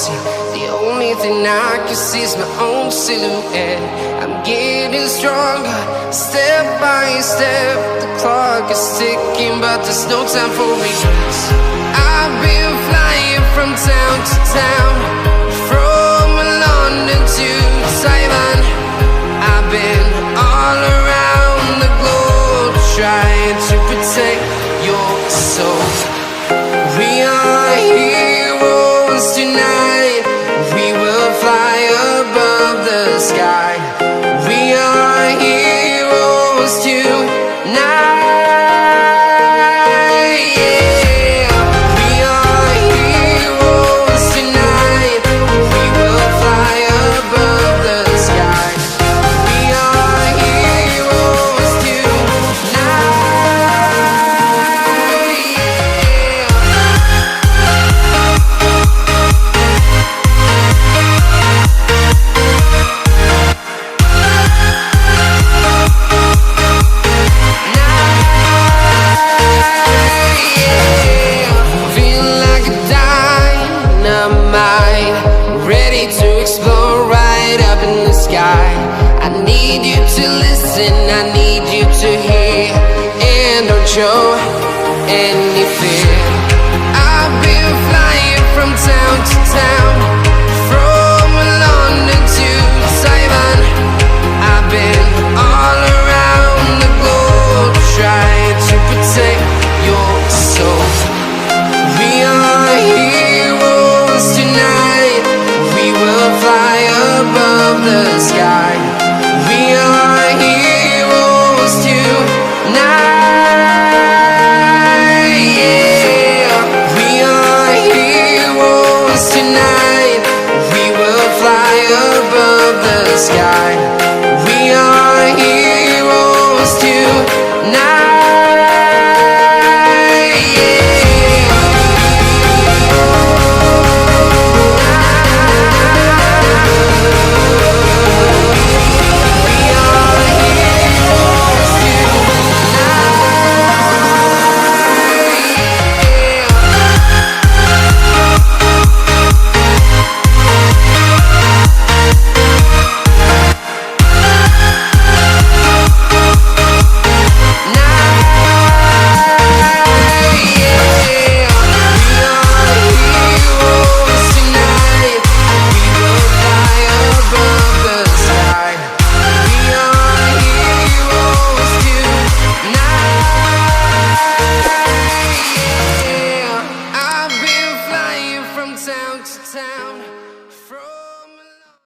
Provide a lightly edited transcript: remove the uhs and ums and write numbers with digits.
empty. The only thing I can see is my own silhouette. I'm getting stronger, step by step. The clock is ticking, but there's no time for regrets. I've been flying from town to town, from London to Taiwan. I've been all around the globe, trying to protect your soul. We are heroes tonight. We will fly above the sky. We are heroes tonight. Yeah. We are heroes tonight. We will fly above the sky. We are heroes tonight. Feeling like a dynamite, ready to explode right up in the sky. I need you to listen, I need you to hear, and don't show any fear. I've been flying from town to town, from London to Taiwan. I've been all around the globe, trying to protect your soul. We are heroes tonight. We will fly above the sky. We are heroes tonight. Yeah. We are heroes tonight. We will fly above the sky. We are heroes tonight. I've been flying from town to town.